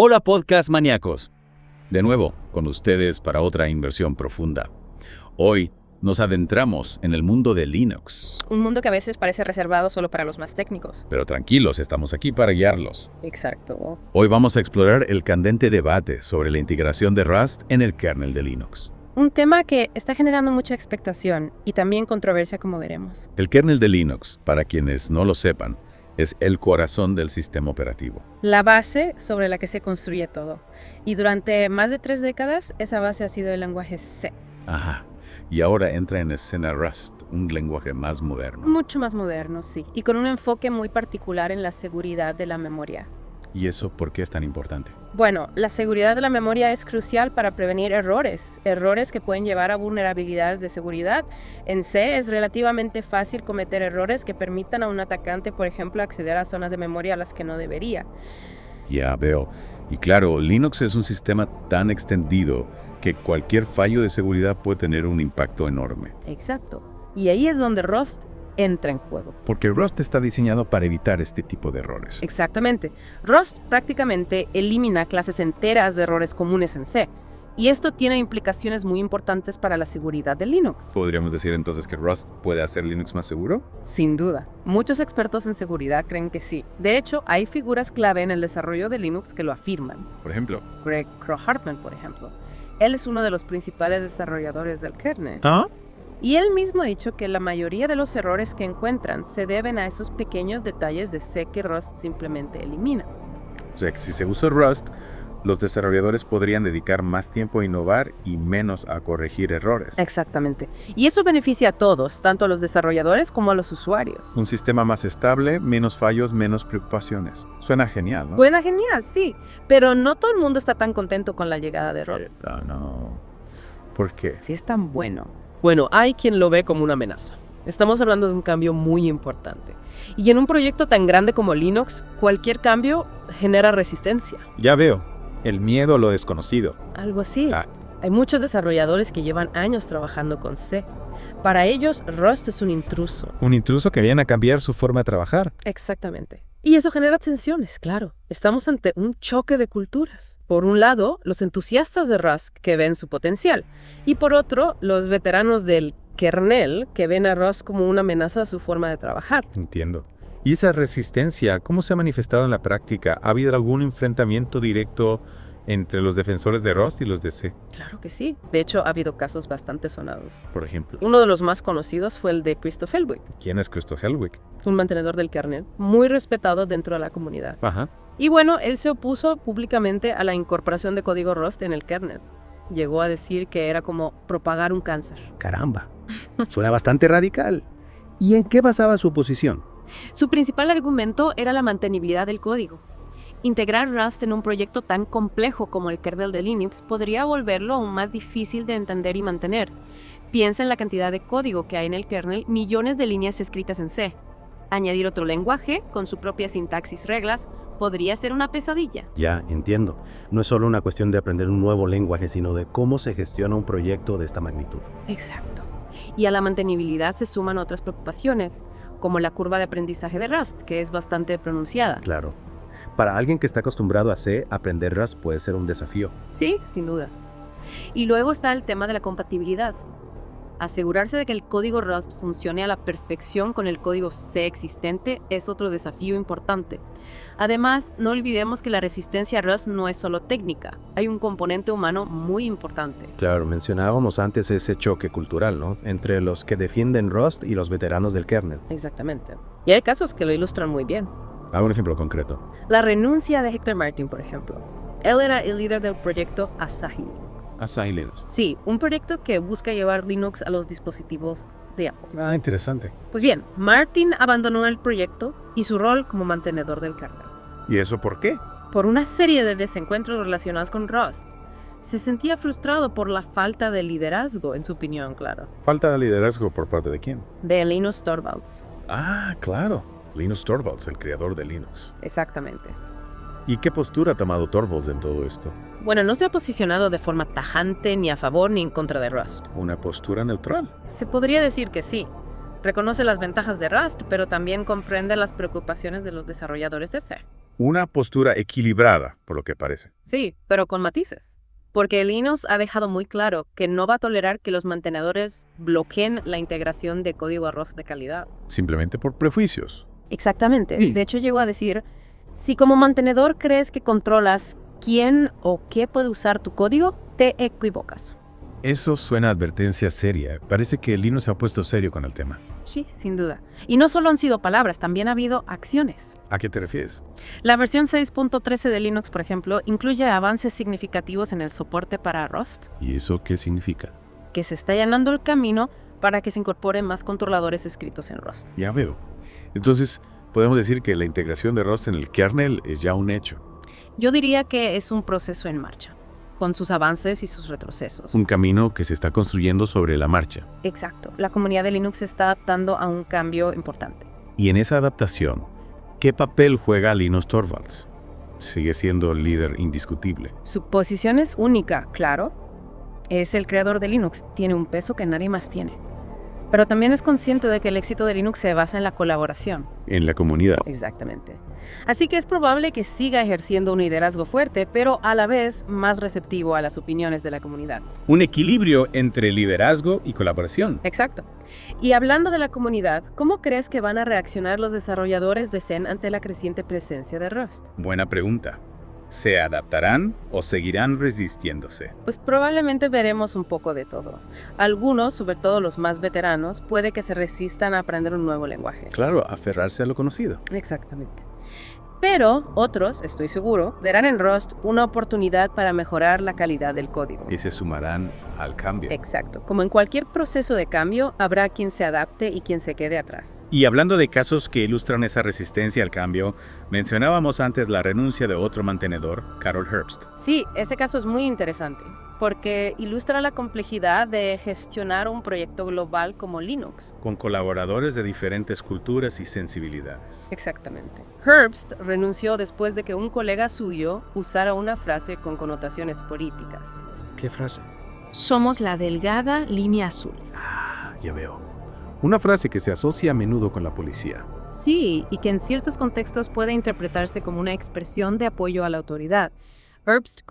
Hola podcast maníacos. De nuevo, con ustedes para otra inversión profunda. Hoy nos adentramos en el mundo de Linux. Un mundo que a veces parece reservado solo para los más técnicos. Pero tranquilos, estamos aquí para guiarlos. Exacto. Hoy vamos a explorar el candente debate sobre la integración de Rust en el kernel de Linux. Un tema que está generando mucha expectación y también controversia, como veremos. El kernel de Linux, para quienes no lo sepan, es el corazón del sistema operativo. La base sobre la que se construye todo. Y durante más de 3 décadas, esa base ha sido el lenguaje C. Ajá. Y ahora entra en escena Rust, un lenguaje más moderno. Mucho más moderno, sí. Y con un enfoque muy particular en la seguridad de la memoria. ¿Y eso por qué es tan importante? Bueno, la seguridad de la memoria es crucial para prevenir errores que pueden llevar a vulnerabilidades de seguridad. En C es relativamente fácil cometer errores que permitan a un atacante, por ejemplo, acceder a zonas de memoria a las que no debería. Ya veo. Y claro, Linux es un sistema tan extendido que cualquier fallo de seguridad puede tener un impacto enorme. Exacto. Y ahí es donde Rust entra en juego. Porque Rust está diseñado para evitar este tipo de errores. Exactamente. Rust prácticamente elimina clases enteras de errores comunes en C. Y esto tiene implicaciones muy importantes para la seguridad de Linux. ¿Podríamos decir entonces que Rust puede hacer Linux más seguro? Sin duda. Muchos expertos en seguridad creen que sí. De hecho, hay figuras clave en el desarrollo de Linux que lo afirman. Por ejemplo. Greg Kroah-Hartman, por ejemplo. Él es uno de los principales desarrolladores del kernel. ¿Ah? Y él mismo ha dicho que la mayoría de los errores que encuentran se deben a esos pequeños detalles de C que Rust simplemente elimina. O sea que si se usa Rust, los desarrolladores podrían dedicar más tiempo a innovar y menos a corregir errores. Exactamente. Y eso beneficia a todos, tanto a los desarrolladores como a los usuarios. Un sistema más estable, menos fallos, menos preocupaciones. Suena genial, ¿no? Suena genial, sí. Pero no todo el mundo está tan contento con la llegada de Rust. No. ¿Por qué? Sí es tan bueno. Bueno, hay quien lo ve como una amenaza. Estamos hablando de un cambio muy importante. Y en un proyecto tan grande como Linux, cualquier cambio genera resistencia. Ya veo. El miedo a lo desconocido. Algo así. Ah. Hay muchos desarrolladores que llevan años trabajando con C. Para ellos, Rust es un intruso. Un intruso que viene a cambiar su forma de trabajar. Exactamente. Y eso genera tensiones, claro. Estamos ante un choque de culturas. Por un lado, los entusiastas de Rust que ven su potencial. Y por otro, los veteranos del kernel que ven a Rust como una amenaza a su forma de trabajar. Entiendo. ¿Y esa resistencia, cómo se ha manifestado en la práctica? ¿Ha habido algún enfrentamiento directo entre los defensores de Rust y los de C? Claro que sí. De hecho, ha habido casos bastante sonados. Por ejemplo. Uno de los más conocidos fue el de Christoph Hellwig, ¿Quién es Christoph Hellwig? un mantenedor del kernel, muy respetado dentro de la comunidad. Ajá. Y bueno, él se opuso públicamente a la incorporación de código Rust en el kernel. Llegó a decir que era como propagar un cáncer. Caramba, suena bastante radical. ¿Y en qué basaba su posición? Su principal argumento era la mantenibilidad del código. Integrar Rust en un proyecto tan complejo como el kernel de Linux podría volverlo aún más difícil de entender y mantener. Piensa en la cantidad de código que hay en el kernel, millones de líneas escritas en C. Añadir otro lenguaje, con su propia sintaxis reglas, podría ser una pesadilla. Ya, entiendo. No es solo una cuestión de aprender un nuevo lenguaje, sino de cómo se gestiona un proyecto de esta magnitud. Exacto. Y a la mantenibilidad se suman otras preocupaciones, como la curva de aprendizaje de Rust, que es bastante pronunciada. Claro. Para alguien que está acostumbrado a C, aprender Rust puede ser un desafío. Sí, sin duda. Y luego está el tema de la compatibilidad. Asegurarse de que el código Rust funcione a la perfección con el código C existente es otro desafío importante. Además, no olvidemos que la resistencia a Rust no es solo técnica, hay un componente humano muy importante. Claro, mencionábamos antes ese choque cultural, ¿no? Entre los que defienden Rust y los veteranos del kernel. Exactamente. Y hay casos que lo ilustran muy bien. Hago un ejemplo concreto. La renuncia de Hector Martin, por ejemplo. Él era el líder del proyecto Asahi Linux. Asahi Linux. Sí, un proyecto que busca llevar Linux a los dispositivos de Apple. Ah, interesante. Pues bien, Martin abandonó el proyecto y su rol como mantenedor del kernel. ¿Y eso por qué? Por una serie de desencuentros relacionados con Rust. Se sentía frustrado por la falta de liderazgo, en su opinión, claro. ¿Falta de liderazgo por parte de quién? De Linus Torvalds. Ah, claro. Linus Torvalds, el creador de Linux. Exactamente. ¿Y qué postura ha tomado Torvalds en todo esto? Bueno, no se ha posicionado de forma tajante ni a favor ni en contra de Rust. ¿Una postura neutral? Se podría decir que sí. Reconoce las ventajas de Rust, pero también comprende las preocupaciones de los desarrolladores de C. Una postura equilibrada, por lo que parece. Sí, pero con matices. Porque Linux ha dejado muy claro que no va a tolerar que los mantenedores bloqueen la integración de código a Rust de calidad. Simplemente por prejuicios. Exactamente. Sí. De hecho, llegó a decir, si como mantenedor crees que controlas quién o qué puede usar tu código, te equivocas. Eso suena a advertencia seria. Parece que Linux se ha puesto serio con el tema. Sí, sin duda. Y no solo han sido palabras, también ha habido acciones. ¿A qué te refieres? La versión 6.13 de Linux, por ejemplo, incluye avances significativos en el soporte para Rust, ¿Y eso qué significa? que se está allanando el camino para que se incorporen más controladores escritos en Rust. Ya veo. Entonces, podemos decir que la integración de Rust en el kernel es ya un hecho. Yo diría que es un proceso en marcha, con sus avances y sus retrocesos. Un camino que se está construyendo sobre la marcha. Exacto. La comunidad de Linux se está adaptando a un cambio importante. Y en esa adaptación, ¿qué papel juega Linus Torvalds? Sigue siendo el líder indiscutible. Su posición es única, claro. Es el creador de Linux, tiene un peso que nadie más tiene. Pero también es consciente de que el éxito de Linux se basa en la colaboración. En la comunidad. Exactamente. Así que es probable que siga ejerciendo un liderazgo fuerte, pero a la vez más receptivo a las opiniones de la comunidad. Un equilibrio entre liderazgo y colaboración. Exacto. Y hablando de la comunidad, ¿cómo crees que van a reaccionar los desarrolladores de Zen ante la creciente presencia de Rust? Buena pregunta. ¿Se adaptarán o seguirán resistiéndose? Pues probablemente veremos un poco de todo. Algunos, sobre todo los más veteranos, puede que se resistan a aprender un nuevo lenguaje. Claro, aferrarse a lo conocido. Exactamente. Pero otros, estoy seguro, verán en Rust una oportunidad para mejorar la calidad del código. Y se sumarán al cambio. Exacto. Como en cualquier proceso de cambio, habrá quien se adapte y quien se quede atrás. Y hablando de casos que ilustran esa resistencia al cambio, mencionábamos antes la renuncia de otro mantenedor, Carol Herbst. Sí, ese caso es muy interesante, porque ilustra la complejidad de gestionar un proyecto global como Linux. Con colaboradores de diferentes culturas y sensibilidades. Exactamente. Herbst renunció después de que un colega suyo usara una frase con connotaciones políticas. ¿Qué frase? Somos la delgada línea azul. Ya veo. Una frase que se asocia a menudo con la policía. Sí, y que en ciertos contextos puede interpretarse como una expresión de apoyo a la autoridad. Herbst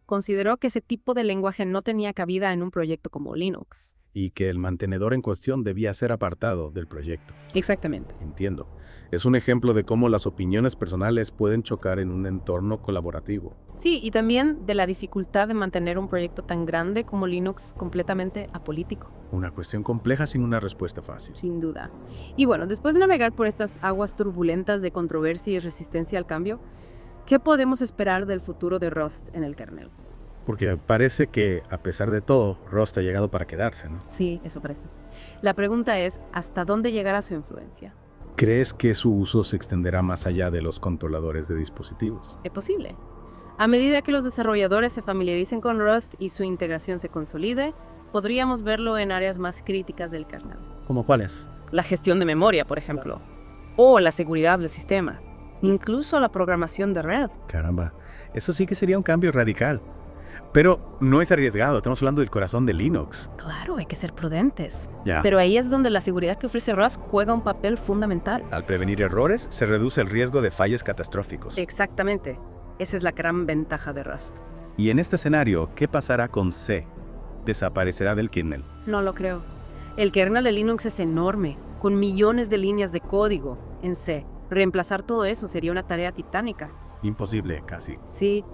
consideró que ese tipo de lenguaje no tenía cabida en un proyecto como Linux. Y que el mantenedor en cuestión debía ser apartado del proyecto. Exactamente. Entiendo. Es un ejemplo de cómo las opiniones personales pueden chocar en un entorno colaborativo. Sí, y también de la dificultad de mantener un proyecto tan grande como Linux completamente apolítico. Una cuestión compleja sin una respuesta fácil. Sin duda. Y bueno, después de navegar por estas aguas turbulentas de controversia y resistencia al cambio, ¿qué podemos esperar del futuro de Rust en el kernel? Porque parece que, a pesar de todo, Rust ha llegado para quedarse, ¿no? Sí, eso parece. La pregunta es, ¿hasta dónde llegará su influencia? ¿Crees que su uso se extenderá más allá de los controladores de dispositivos? Es posible. A medida que los desarrolladores se familiaricen con Rust y su integración se consolide, podríamos verlo en áreas más críticas del kernel. ¿Cómo cuáles? La gestión de memoria, por ejemplo, o la seguridad del sistema, incluso la programación de red. Caramba, eso sí que sería un cambio radical. Pero no es arriesgado, estamos hablando del corazón de Linux. Claro, hay que ser prudentes. Ya. Pero ahí es donde la seguridad que ofrece Rust juega un papel fundamental. Al prevenir errores, se reduce el riesgo de fallos catastróficos. Exactamente. Esa es la gran ventaja de Rust. Y en este escenario, ¿qué pasará con C? ¿Desaparecerá del kernel? No lo creo. El kernel de Linux es enorme, con millones de líneas de código en C. Reemplazar todo eso sería una tarea titánica. Imposible, casi. Sí.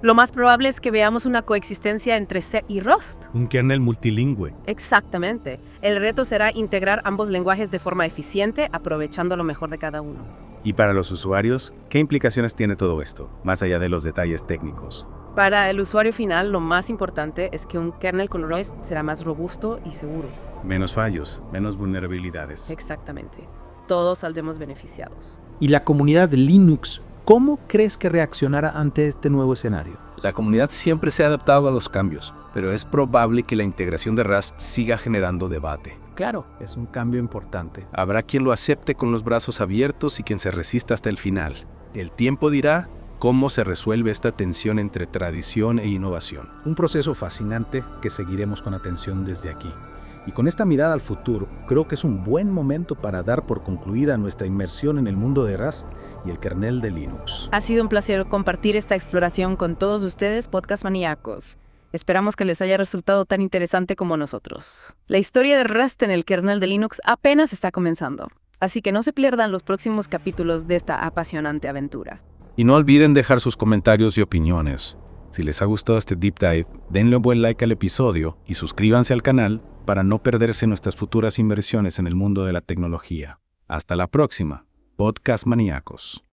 Lo más probable es que veamos una coexistencia entre C y Rust. Un kernel multilingüe. Exactamente. El reto será integrar ambos lenguajes de forma eficiente, aprovechando lo mejor de cada uno. Y para los usuarios, ¿qué implicaciones tiene todo esto, más allá de los detalles técnicos? Para el usuario final, lo más importante es que un kernel con Rust será más robusto y seguro. Menos fallos, menos vulnerabilidades. Exactamente. Todos saldremos beneficiados. ¿Y la comunidad de Linux, cómo crees que reaccionará ante este nuevo escenario? La comunidad siempre se ha adaptado a los cambios, pero es probable que la integración de Rust siga generando debate. Claro, es un cambio importante. Habrá quien lo acepte con los brazos abiertos y quien se resista hasta el final. El tiempo dirá cómo se resuelve esta tensión entre tradición e innovación. Un proceso fascinante que seguiremos con atención desde aquí. Y con esta mirada al futuro, creo que es un buen momento para dar por concluida nuestra inmersión en el mundo de Rust y el kernel de Linux. Ha sido un placer compartir esta exploración con todos ustedes, podcast maníacos. Esperamos que les haya resultado tan interesante como nosotros. La historia de Rust en el kernel de Linux apenas está comenzando, así que no se pierdan los próximos capítulos de esta apasionante aventura. Y no olviden dejar sus comentarios y opiniones. Si les ha gustado este deep dive, denle un buen like al episodio y suscríbanse al canal para no perderse nuestras futuras inversiones en el mundo de la tecnología. Hasta la próxima, podcast maníacos.